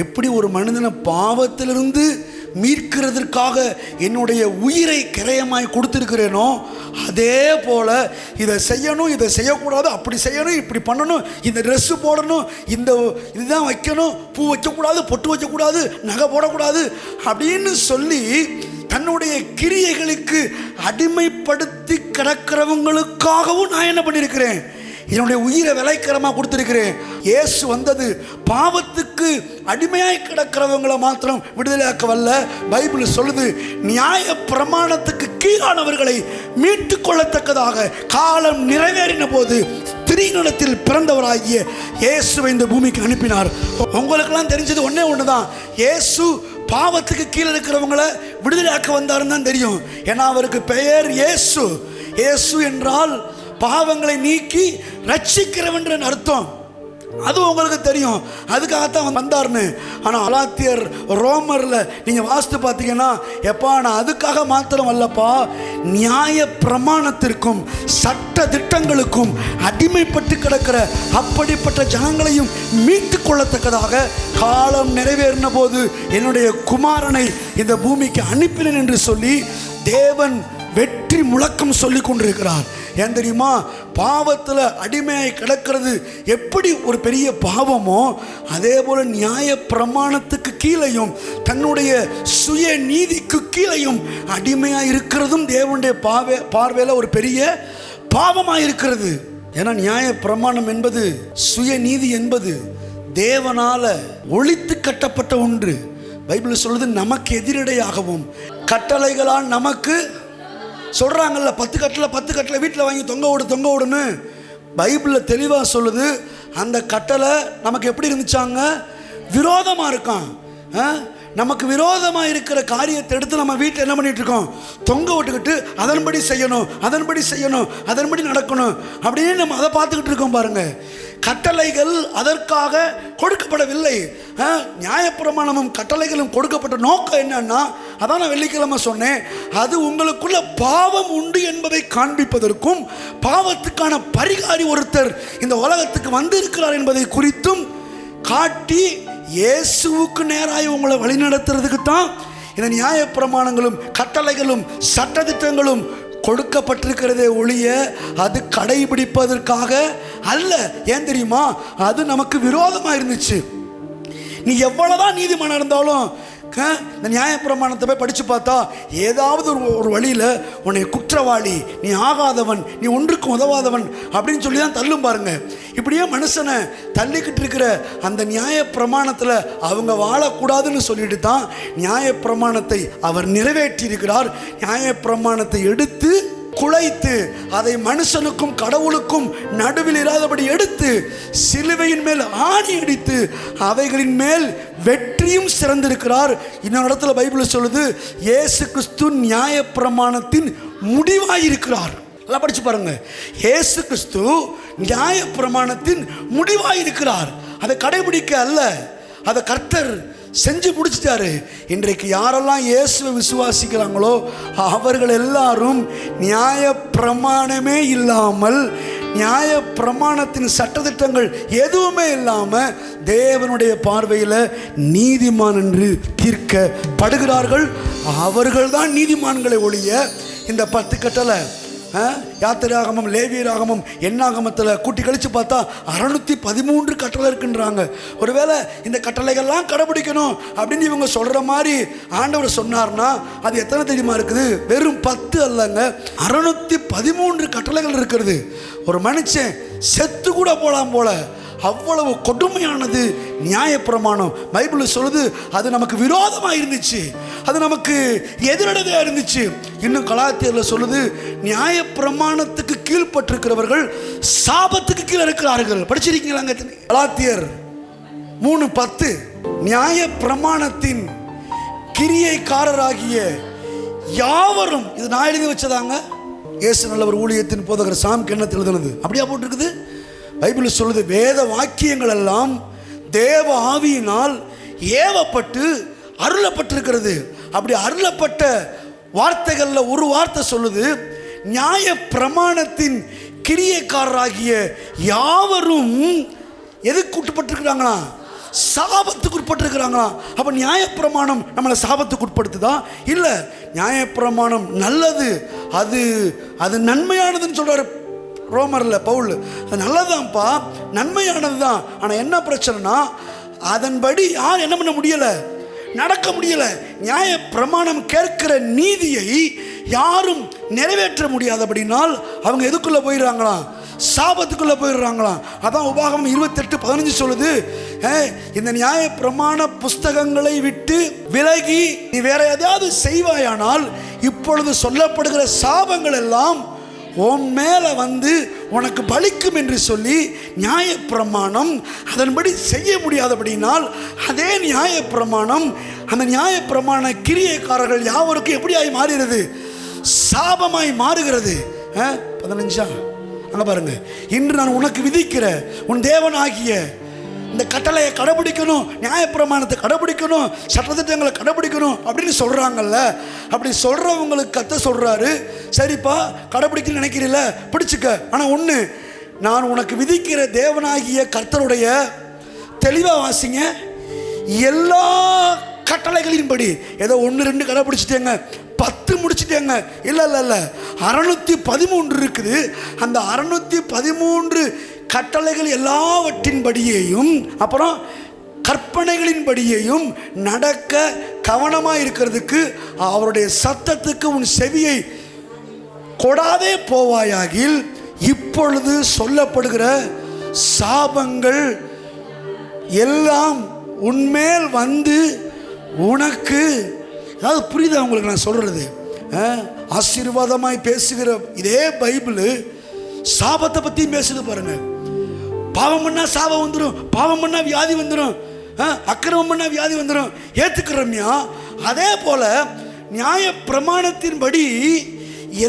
எப்படி ஒரு மனிதனை பாவத்திலிருந்து மீட்கிறதற்காக என்னுடைய உயிரை கிரயமாய் கொடுத்துருக்கிறேனோ, அதே போல் இதை செய்யணும், இதை செய்யக்கூடாது, அப்படி செய்யணும், இப்படி பண்ணணும், இந்த ட்ரெஸ்ஸு போடணும், இதுதான் வைக்கணும், பூ வைக்கக்கூடாது, பொட்டு வைக்கக்கூடாது, நகை போடக்கூடாது அப்படின்னு சொல்லி தன்னுடைய கிரியைகளுக்கு அடிமைப்படுத்தி கிடக்கிறவங்களுக்காகவும் நான் என்ன பண்ணியிருக்கிறேன்? என்னுடைய உயிரை விலைக்கரமாக கொடுத்துருக்கிறேன். இயேசு வந்தது பாவத்துக்கு அடிமையாய் கிடக்கிறவங்களை மாத்திரம் விடுதலையாக்க வல்ல. பைபிள் சொல்லுது, நியாய பிரமாணத்துக்கு கீழானவர்களை மீட்டு கொள்ளத்தக்கதாக காலம் நிறைவேறின போது திரிநிலத்தில் பிறந்தவராகிய இயேசுவை இந்த பூமிக்கு அனுப்பினார். உங்களுக்கெல்லாம் தெரிஞ்சது ஒன்னே ஒன்று தான், இயேசு பாவத்துக்கு கீழே இருக்கிறவங்களை விடுதலையாக்க வந்தாருன்னு தான் தெரியும். ஏன்னா அவருக்கு பெயர் இயேசு. இயேசு என்றால் பாவங்களை நீக்கி ரட்சிக்கிறவன் அர்த்தம். அது உங்களுக்கு தெரியும், அதுக்காகத்தான் வந்தார்னு. ஆனால் கலாத்தியர் ரோமரில் நீங்கள் வாசித்து பார்த்தீங்கன்னா, எப்பா நான் அதுக்காக மாத்திரம் அல்லப்பா, நியாய பிரமாணத்திற்கும் சட்ட திட்டங்களுக்கும் அடிமைப்பட்டு கிடக்கிற அப்படிப்பட்ட ஜனங்களையும் மீட்டு கொள்ளத்தக்கதாக காலம் நிறைவேறின போது என்னுடைய குமாரனை இந்த பூமிக்கு அனுப்பினேன் என்று சொல்லி தேவன் வெற்றி முழக்கம் சொல்லி கொண்டிருக்கிறார். ஏன் தெரியுமா? பாவத்தில் அடிமையாய் கிடக்கிறது எப்படி ஒரு பெரிய பாவமோ, அதே போல் நியாய பிரமாணத்துக்கு கீழையும் தன்னுடைய சுய நீதிக்கு கீழையும் அடிமையாக இருக்கிறதும் தேவனுடைய பார்வையில் ஒரு பெரிய பாவமாக இருக்கிறது. ஏன்னா நியாய பிரமாணம் என்பது, சுய நீதி என்பது தேவனால ஒழித்து கட்டப்பட்ட ஒன்று. பைபிள் சொல்லுது, நமக்கு எதிரடையாகவும் கட்டளைகளால் நமக்கு சொல்கிறாங்கல்ல, 10 கட்டளை வீட்டில் வாங்கி தொங்க விடுன்னு பைபிளில் தெளிவாக சொல்லுது. அந்த கட்டளை நமக்கு எப்படி இருந்துச்சாங்க? விரோதமாக இருக்கான். நமக்கு விரோதமாக இருக்கிற காரியத்தை எடுத்து நம்ம வீட்டில் என்ன பண்ணிட்டு இருக்கோம்? தொங்க விட்டுக்கிட்டு அதன்படி செய்யணும், அதன்படி நடக்கணும் அப்படின்னு நம்ம அதை பார்த்துக்கிட்டு இருக்கோம். பாருங்க, கட்டளைகள் அதற்காக கொடுக்கப்படவில்லை. நியாயப்பிரமாணமும் கட்டளைகளும் கொடுக்கப்பட்ட நோக்கம் என்னன்னா, அதான் நான் வெள்ளிக்கிழமை சொன்னேன், அது உங்களுக்குள்ள பாவம் உண்டு என்பதை காண்பிப்பதற்கும், பாவத்துக்கான பரிகாரி ஒருத்தர் இந்த உலகத்துக்கு வந்து இருக்கிறார் என்பதை குறித்தும் காட்டி இயேசுவுக்கு நேராக உங்களை வழிநடத்துறதுக்கு தான் இந்த நியாயப்பிரமாணங்களும் கட்டளைகளும் சட்டதிட்டங்களும் கொடுக்கப்பட்டிருக்கிறதே ஒழிய அது கடைபிடிப்பதற்காக அல்ல. ஏன் தெரியுமா? அது நமக்கு விரோதமாக இருந்துச்சு. நீ எவ்வளவுதான் நீதிமானம் இருந்தாலும் இந்த நியாயப்பிரமாணத்தை போய் படித்து பார்த்தா ஏதாவது ஒரு வழியில் உன்னை குற்றவாளி, நீ ஆகாதவன், நீ ஒன்றுக்கும் உதவாதவன் அப்படின்னு சொல்லி தான் தள்ளும். பாருங்க, இப்படியே மனுஷனை தள்ளிக்கிட்டு இருக்கிற அந்த நியாயப்பிரமாணத்தில் அவங்க வாழக்கூடாதுன்னு சொல்லிட்டு தான் நியாயப்பிரமாணத்தை அவர் நிறைவேற்றி இருக்கிறார். நியாயப்பிரமாணத்தை எடுத்து குலைத்து அதை மனுஷனுக்கும் கடவுளுக்கும் நடுவில் இராதபடி எடுத்து சிலுவையின் மேல் ஆணி அடித்து அவைகளின் மேல் வெற்றியும் சிறந்திருக்கிறார். இன்னொரு இடத்துல பைபிள் சொல்லுது, இயேசு கிறிஸ்து நியாயப்பிரமாணத்தின் முடிவாயிருக்கிறார். எல்லாம் படிச்சு பாருங்க, இயேசு கிறிஸ்து நியாயப்பிரமாணத்தின் முடிவாயிருக்கிறார். அதை கடைபிடிக்க அல்ல, அதை கர்த்தர் செஞ்சு முடிச்சிட்டாரு. இன்றைக்கு யாரெல்லாம் இயேசுவை விசுவாசிக்கிறாங்களோ அவர்கள் எல்லாரும் நியாய பிரமாணமே இல்லாமல், நியாய பிரமாணத்தின் சட்டதிட்டங்கள் எதுவுமே இல்லாமல் தேவனுடைய பார்வையில் நீதிமான் என்று தீர்க்கப்படுகிறார்கள். அவர்கள் தான் நீதிமான்களை ஒழிய இந்த 10 கட்டளை யாத்திராகமம், லேவியராகமம், எண்ணாகமத்தில் கூட்டி கழித்து பார்த்தா 613 கட்டளை இருக்குன்றாங்க. ஒருவேளை இந்த கட்டளைகள்லாம் கடைபிடிக்கணும் அப்படின்னு இவங்க சொல்கிற மாதிரி ஆண்டவர் சொன்னார்னா அது எத்தனை தெரியுமா இருக்குது? வெறும் 10 அல்லங்க, 613 கட்டளைகள் இருக்கிறது. ஒரு மனுஷன் செத்து கூட போலாம் போல, அவ்வளவு கொடுமையானது நியாயப்பிரமாணம். பைபிள் சொல்லுது, அது நமக்கு விரோதமாக இருந்துச்சு, அது நமக்கு எதிரடையாக இருந்துச்சு. இன்னும் கலாத்தியரில் சொல்லுது, நியாயப்பிரமாணத்துக்கு கீழ்பட்டிருக்கிறவர்கள் சாபத்துக்கு கீழே இருக்கிறார்கள். படிச்சிருக்கீங்களாங்க? கலாத்தியர் 3:10 நியாயப்பிரமாணத்தின் கிரியைக்காரராகிய யாவரும், இது நான் எழுதி வச்சதாங்க, இயேசு நல்லவர் ஊழியத்தின் போதகர் சாம் கிண்ணத்தில் எழுதுனது. அப்படியா போட்டிருக்குது? பைபிள் சொல்லுது, வேத வாக்கியங்கள் எல்லாம் தேவ ஆவியினால் ஏவப்பட்டு அருளப்பட்டிருக்கிறது. அப்படி அருளப்பட்ட வார்த்தைகளில் ஒரு வார்த்தை சொல்லுது, நியாய பிரமாணத்தின் கிரியைக்காரராகிய யாவரும் எதுக்கு கூட்டப்பட்டிருக்கிறாங்களா? சாபத்துக்கு உட்பட்டிருக்கிறாங்களாம். அப்போ நியாயப்பிரமாணம் நம்மளை சாபத்துக்கு உட்படுத்துதா? இல்லை, நியாயப்பிரமாணம் நல்லது, அது அது நன்மையானதுன்னு சொல்கிறார் ரோமரில் பவுல். அது நல்லதான்ப்பா, நன்மையானது தான். ஆனால் என்ன பிரச்சனைனா, அதன்படி யார் என்ன பண்ண முடியலை, நடக்க முடியலை. நியாயப்பிரமாணம் கேட்கிற நீதியை யாரும் நிறைவேற்ற முடியாதபடினால் அவங்க எதுக்குள்ளே போயிடுறாங்களாம், சாபத்துக்குள்ளே போயிடுறாங்களாம். அதான் உபாகமம் 28:15 சொல்லுது, இந்த நியாயப்பிரமாண புஸ்தகங்களை விட்டு விலகி நீ வேற எதையாவது செய்வாயானால் இப்பொழுது சொல்லப்படுகிற சாபங்கள் எல்லாம் உன் மேலே வந்து உனக்கு பலிக்கும் என்று சொல்லி நியாயப்பிரமாணம் அதன்படி செய்ய முடியாதபடினால் அதே நியாயப்பிரமாணம் அந்த நியாயப்பிரமாண கிரியைக்காரர்கள் யாவருக்கும் எப்படியாய் மாறுகிறது, சாபமாய் மாறுகிறது. 15 அங்கே பாருங்க, இன்று நான் உனக்கு விதிக்கிற உன் தேவனாகிய இந்த கட்டளையை கடைபிடிக்கணும், நியாயப்பிரமாணத்தை கடைபிடிக்கணும், சட்டத்திட்டங்களை கடைபிடிக்கணும் அப்படின்னு சொல்கிறாங்கல்ல. அப்படி சொல்கிறவங்களுக்கு கர்த்தர் சொல்கிறாரு, சரிப்பா கடைபிடிக்கணும்னு நினைக்கிறீல்ல, பிடிச்சிக்க. ஆனால் ஒன்று, நான் உனக்கு விதிக்கிற தேவனாகிய கர்த்தருடைய, தெளிவாக வாசிங்க, எல்லா கட்டளைகளின்படி, ஏதோ 1-2 கடைபிடிச்சிட்டேங்க 10 முடிச்சிட்டேங்க, இல்லை இல்லை இல்லை, 613 இருக்குது. அந்த 613 கட்டளைகள் எல்லாவற்றின்படியேயும் அப்புறம் கற்பனைகளின்படியேயும் நடக்க கவனமாக இருக்கிறதுக்கு அவருடைய சத்தத்துக்கு உன் செவியை கொடாதே போவாயாகில் இப்பொழுது சொல்லப்படுகிற சாபங்கள் எல்லாம் உன்மேல் வந்து உனக்கு, அதாவது புரியுதா உங்களுக்கு நான் சொல்கிறது? ஆசீர்வாதமாய் பேசுகிற இதே பைபிள் சாபத்தை பற்றியும் பேசுது பாருங்க. பாவம் பண்ணா சாபம் வந்துடும், பாவம் பண்ணா வியாதி வந்துடும், அக்கிரமம் பண்ணா வியாதி வந்துடும், ஏற்றுக்கிறோம்யா. அதே போல் நியாய பிரமாணத்தின்படி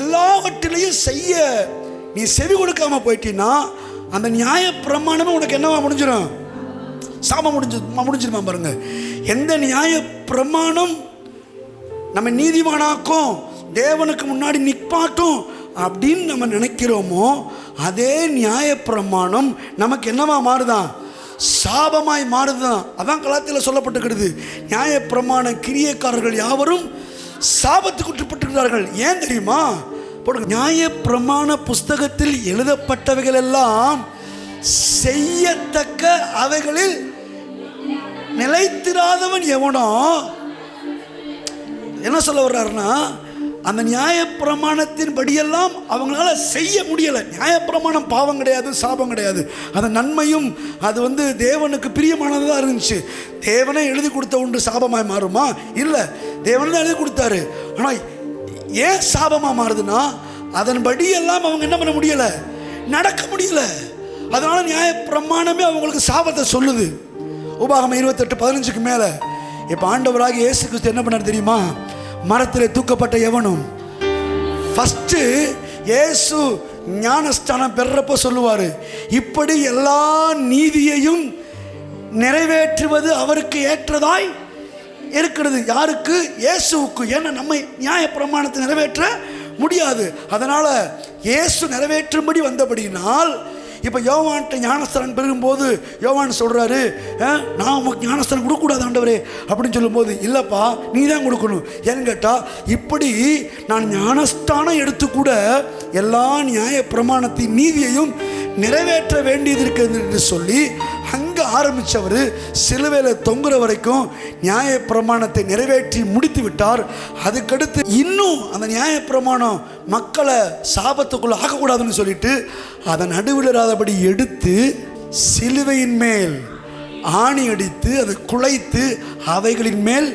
எல்லாவற்றிலையும் செய்ய நீ செவி கொடுக்காம போயிட்டீன்னா அந்த நியாய பிரமாணமே உனக்கு என்னவா முடிஞ்சிடும், சாபம் முடிஞ்சிருமா பாருங்க. எந்த நியாய பிரமாணம் நம்ம நீதிமானாக்கும், தேவனுக்கு முன்னாடி நிற்பாட்டும் அப்படின்னு நம்ம நினைக்கிறோமோ அதே நியாயப்பிரமாணம் நமக்கு என்னவா மாறுதான், சாபமாய் மாறுதான். அதான் கலாத்தியில் சொல்லப்பட்டிருக்கிறது, நியாயப்பிரமாண கிரியைக்காரர்கள் யாவரும் சாபத்துக்கு உட்பட்டிருக்கிறார்கள். ஏன் தெரியுமா? போடுங்க, நியாயப்பிரமாண புஸ்தகத்தில் எழுதப்பட்டவைகள் எல்லாம் செய்யத்தக்க அவைகளில் நிலைத்திராதவன் எவனோ, என்ன சொல்ல வர்றாருன்னா, அந்த நியாயப்பிரமாணத்தின் படியெல்லாம் அவங்களால செய்ய முடியலை. நியாயப்பிரமாணம் பாவம் கிடையாது, சாபம் கிடையாது, அது நன்மையும் அது தேவனுக்கு பிரியமானதாக இருந்துச்சு. தேவனே எழுதி கொடுத்த ஒன்று சாபமாய் மாறுமா? இல்லை, தேவனே தான் எழுதி கொடுத்தாரு. ஆனால் ஏன் சாபமாக மாறுதுன்னா அதன்படியெல்லாம் அவங்க என்ன பண்ண முடியலை, நடக்க முடியலை. அதனால நியாயப்பிரமாணமே அவங்களுக்கு சாபத்தை சொல்லுது. உபாகமம் 28:15 மேலே. இப்போ ஆண்டவராக இயேசு கிறிஸ்து என்ன பண்ணார் தெரியுமா? மரத்தில் தூக்கப்பட்ட எவனும் ஃபஸ்ட்டு இயேசு ஞானஸ்தானம் பெறப்போ சொல்லுவார், இப்படி எல்லா நீதியையும் நிறைவேற்றுவது அவருக்கு ஏற்றதாய் இருக்கிறது. யாருக்கு? இயேசுவுக்கு. ஏன்னா நம்ம நியாயப்பிரமாணத்தை நிறைவேற்ற முடியாது. அதனால் இயேசு நிறைவேற்றும்படி வந்தபடினால் இப்போ யோவான்கிட்ட ஞானஸ்தானம் பெறும்போது யோவான் சொல்கிறாரு, நான் உமக்கு ஞானஸ்தானம் கொடுக்கக்கூடாது ஆண்டவரே அப்படின்னு சொல்லும்போது, இல்லைப்பா நீ தான் கொடுக்கணும். ஏன்னு கேட்டால், இப்படி நான் ஞானஸ்தானம் எடுத்து கூட எல்லா நியாய பிரமாணத்தின் நீதியையும் நிறைவேற்ற வேண்டியது இருக்கிறது என்று சொல்லி அங்கே ஆரம்பித்தவர் சிலுவையில் தொங்குற வரைக்கும் நியாய பிரமாணத்தை நிறைவேற்றி முடித்து விட்டார். அதுக்கடுத்து இன்னும் அந்த நியாய பிரமாணம் மக்களை சாபத்துக்குள்ளே ஆக்கக்கூடாதுன்னு சொல்லிட்டு அதை நடுவிடாதபடி எடுத்து சிலுவையின் மேல் ஆணி அடித்து அதை குலைத்து அவைகளின் மேல்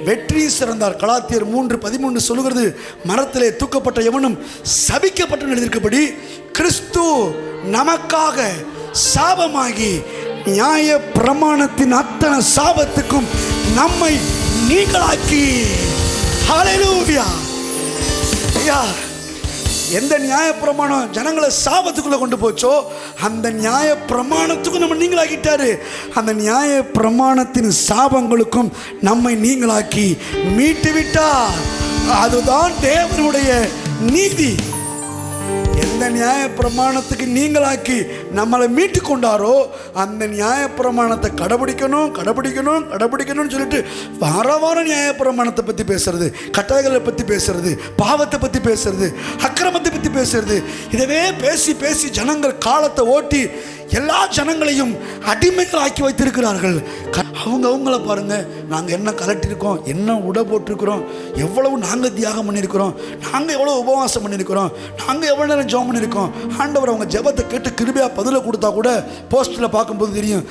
வெற்றி சிறந்தார். கலாத்தியர் 3:13 சொல்லுகிறது, மரத்திலே தூக்கப்பட்ட எவனும் சபிக்கப்பட்டு எழுதியிருக்கபடி கிறிஸ்து நமக்காக சாபமாகி நியாய பிரமாணத்தின் அத்தனை சாபத்துக்கும் நம்மை நீங்களாக்கி. ஹல்லேலூயா! எந்த நியாய பிரமாணம் ஜனங்களை சாபத்துக்குள்ள கொண்டு போச்சோ அந்த நியாய பிரமாணத்துக்கும் நம்ம நீங்களாக்கிட்டாரு. அந்த நியாய பிரமாணத்தின் சாபங்களுக்கும் நம்மை நீங்களாக்கி மீட்டு விட்டார். அதுதான் தேவனுடைய நீதி. எந்த நியாய பிரமாணத்துக்கு நீங்களாக்கி நம்மளை மீட்டு கொண்டாரோ அந்த நியாயப்பிரமாணத்தை கடைபிடிக்கணும்னு சொல்லிட்டு வார நியாயப்பிரமாணத்தை பற்றி பேசுறது, கட்டளைகளை பற்றி பேசுறது, பாவத்தை பற்றி பேசுறது, அக்கிரமத்தை பற்றி பேசுறது, இதவே பேசி பேசி ஜனங்கள் காலத்தை ஓட்டி எல்லா ஜனங்களையும் அடிமைகள் ஆக்கி வைத்திருக்கிறார்கள். அவங்கள பாருங்க, நாங்கள் என்ன கலட்டிருக்கோம், என்ன உடை போட்டிருக்கிறோம், எவ்வளவு நாங்கள் தியாகம் பண்ணியிருக்கிறோம், நாங்கள் எவ்வளோ உபவாசம் பண்ணியிருக்கிறோம், நாங்கள் எவ்வளோ நேரம் ஜெபம் பண்ணியிருக்கோம். ஆண்டவர் அவங்க ஜெபத்தை கேட்டு கிருபையாக பதிலை கொடுத்தா கூட போஸ்ட்டில் பார்க்கும்போது தெரியும்,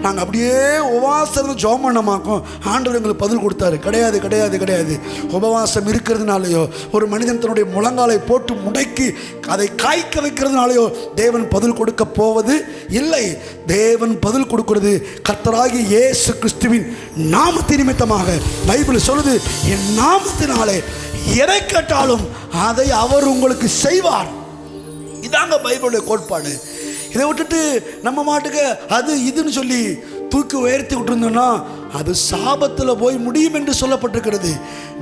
நாங்கள் அப்படியே உபவாசம் ஜெபம் பண்ணமாக்கும் ஆண்டவர் எங்களுக்கு பதில் கொடுத்தாரு. கிடையாது. உபவாசம் இருக்கிறதுனாலையோ ஒரு மனிதன் தன்னுடைய முழங்காலை போட்டு முடக்கி அதை காய்க்க வைக்கிறதுனாலையோ தேவன் பதில் கொடுக்க போவது இல்லை. தேவன் பதில் கொடுக்கிறது கர்த்தராகிய இயேசு கிறிஸ்துவின் நாமத்தின் நிமித்தமாக. பைபிள் சொல்லுது, என் நாமத்தினாலே எதை கேட்டாலும் அதை அவர் உங்களுக்கு செய்வார். இதாங்க பைபிளுடைய கோட்பாடு. இதை விட்டுட்டு நம்ம மாட்டுக்கு அது இதுன்னு சொல்லி தூக்கி உயர்த்தி விட்டுருந்தோம்னா அது சாபத்தில் போய் முடியும் என்று சொல்லப்பட்டிருக்கிறது.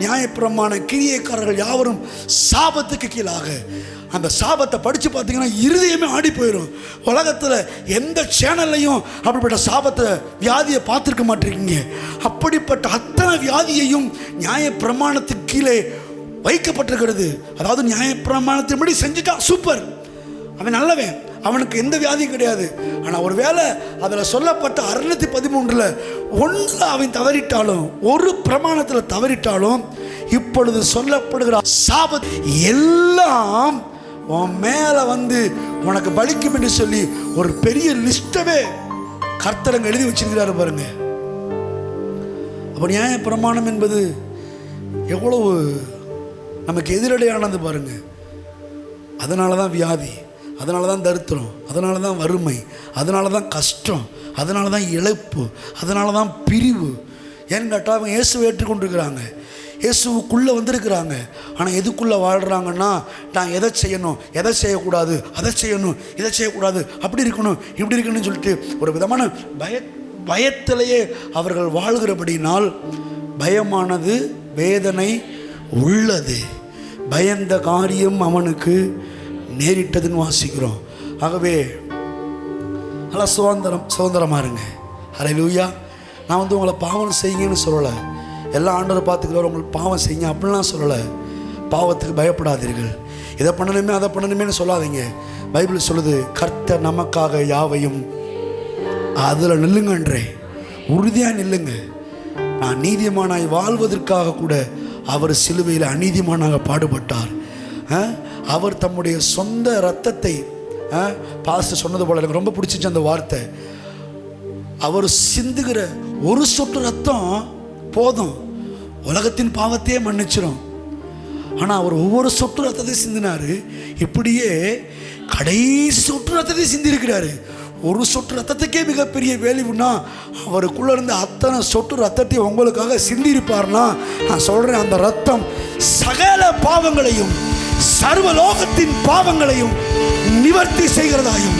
நியாயப்பிரமாண கிரியைக்காரர்கள் யாவரும் சாபத்துக்கு கீழாக. அந்த சாபத்தை படித்து பார்த்தீங்கன்னா இருதயமே ஆடி போயிடும். உலகத்தில் எந்த சேனல்லையும் அப்படிப்பட்ட சாபத்தை வியாதியை பார்த்துருக்க மாட்டிருக்கீங்க. அப்படிப்பட்ட அத்தனை வியாதியையும் நியாயப்பிரமாணத்துக்கு கீழே வைக்கப்பட்டிருக்கிறது. அதாவது நியாயப்பிரமாணத்தின்படி செஞ்சுட்டா சூப்பர், அவன் நல்லவன், அவனுக்கு எந்த வியாதியும் கிடையாது. ஆனால் ஒரு வேளை அதில் சொல்லப்பட்ட 613 ஒன்றில் அவன் தவறிட்டாலும், ஒரு பிரமாணத்தில் தவறிட்டாலும், இப்பொழுது சொல்லப்படுகிற சாபத் எல்லாம் உன் மேலே வந்து உனக்கு பலிக்கும் என்று சொல்லி ஒரு பெரிய லிஸ்டவே கர்த்தரங்க எழுதி வச்சிருக்கிறாரு பாருங்க. அப்போ நியாய பிரமாணம் என்பது எவ்வளவு நமக்கு எதிரடையானது பாருங்க. அதனால தான் வியாதி, அதனால தான் தரித்திரம், அதனால தான் வறுமை, அதனால தான் கஷ்டம், அதனால தான் இழப்பு, அதனால தான் பிரிவு. ஏன்னு கேட்டால் அவங்க இயேசுவை ஏற்றுக்கொண்டிருக்கிறாங்க, இயேசுக்குள்ளே வந்திருக்கிறாங்க. ஆனால் எதுக்குள்ளே வாழ்கிறாங்கன்னா, நான் எதை செய்யணும், எதை செய்யக்கூடாது, அதை செய்யணும், இதை செய்யக்கூடாது, அப்படி இருக்கணும், இப்படி இருக்கணும்னு சொல்லிட்டு ஒரு விதமான பயத்திலேயே அவர்கள் வாழ்கிறபடினால் பயமானது வேதனை உள்ளது. பயந்த காரியம் அவனுக்கு நேரிட்டதுன்னு வாசிக்கிறோம். ஆகவே நல்லா சுதந்திரமாக இருங்க. ஹல்லேலூயா. நான் வந்து உங்களை பாவம் செய்யுங்கன்னு சொல்லலை, எல்லா ஆண்டவரை பார்த்துக்கிறவர் உங்களுக்கு பாவம் செய்யுங்க அப்படின்லாம் சொல்லலை. பாவத்துக்கு பயப்படாதீர்கள், இதை பண்ணணுமே அதை பண்ணணுமேனு சொல்லாதீங்க. பைபிள் சொல்லுது, கர்த்தர் நமக்காக யாவையும், அதில் நில்லுங்கன்றே, உறுதியாக நில்லுங்க. நான் நீதிமானாய் வாழ்வதற்காக கூட அவர் சிலுவையில் அநீதிமானாக பாடுபட்டார். அவர் தம்முடைய சொந்த இரத்தத்தை, பாஸ்டர் சொன்னது போல எனக்கு ரொம்ப பிடிச்சிச்சு அந்த வார்த்தை, அவர் சிந்துகிற ஒரு சொட்டு ரத்தம் போதும், உலகத்தின் பாவத்தையே மன்னிச்சிடும். ஆனால் அவர் ஒவ்வொரு சொட்டு ரத்தத்தையும் சிந்தினார். இப்படியே கடைசி சொட்டு ரத்தத்தையும் சிந்திருக்கிறாரு. ஒரு சொட்டு ரத்தத்துக்கே மிகப்பெரிய வேல்யூன்னா அவருக்குள்ளே இருந்த அத்தனை சொட்டு ரத்தத்தையும் உங்களுக்காக சிந்திருப்பார்னா, நான் சொல்கிறேன், அந்த ரத்தம் சகல பாவங்களையும், சர்வலோகத்தின் பாவங்களையும் நிவர்த்தி செய்கிறதாயும்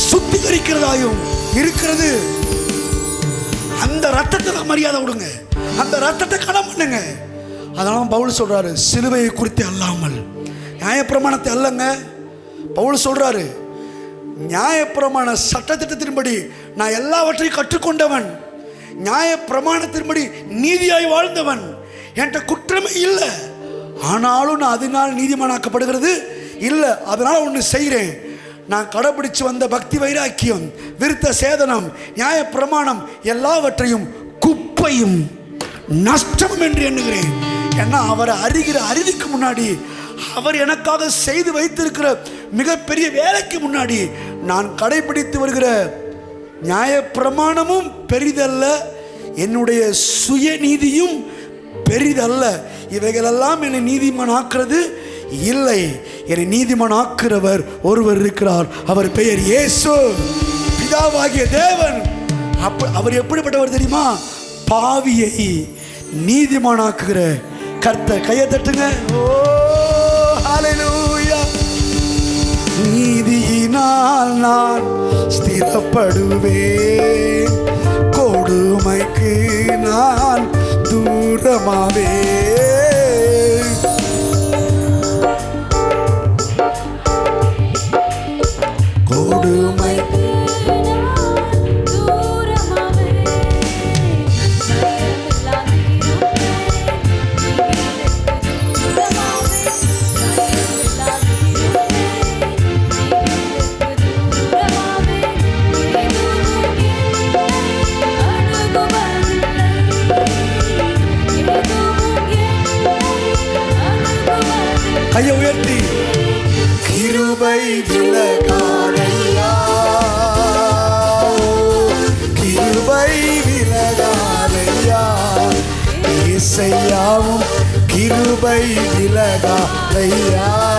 சுத்திகரிக்கிறதாயும் இருக்கிறது. அந்த ரத்தத்தை மரியாதை கொடுங்க, அந்த ரத்தத்தை கனம் பண்ணுங்க. அதனால பவுல் சொல்றாரு, சிலுவையை குறித்து அல்லாமல், நியாயப்பிரமாணத்தை அல்லங்க. பவுல் சொல்றாரு, நியாயப்பிரமாண சட்டத்திட்டத்தின்படி நான் எல்லாவற்றையும் கற்றுக்கொண்டவன், நியாயப்பிரமாணத்தின்படி நீதியாய் வாழ்ந்தவன், என்கிட்ட குற்றமே இல்லை, ஆனாலும் நான் அதனால் நீதிமானாக்கப்படுகிறது இல்லை. அதனால் ஒன்று செய்கிறேன், நான் கடைபிடிச்சு வந்த பக்தி வைராக்கியம், விருத்த சேதனம், நியாயப்பிரமாணம் எல்லாவற்றையும் குப்பையும் நஷ்டமும் என்று எண்ணுகிறேன். ஏன்னா அவரை அறிகிற அறிவுக்கு முன்னாடி, அவர் எனக்காக செய்து வைத்திருக்கிற மிகப்பெரிய வேலைக்கு முன்னாடி நான் கடைபிடித்து வருகிற நியாயப்பிரமாணமும் பெரிதல்ல, என்னுடைய சுயநீதியும் பெரிதல்ல. இவைகளெல்லாம் என்னை நீதிமான் ஆக்குறது இல்லை. என்னை நீதிமான் ஆக்குறவர் ஒருவர் இருக்கிறார், அவர் பெயர் இயேசு, பிதாவாகிய தேவன். அவர் எப்படிப்பட்டவர் தெரியுமா? பாவியை நீதிமானாக்குகிற கர்த்தர். கையை தட்டுங்க. ஓ ஹல்லேலூயா. நீதியினால் நான் ஸ்திரப்படுவேன், கொடுமைக்கு நான் தூரமாவே. கொடுமை கிருபை விலகாதையா.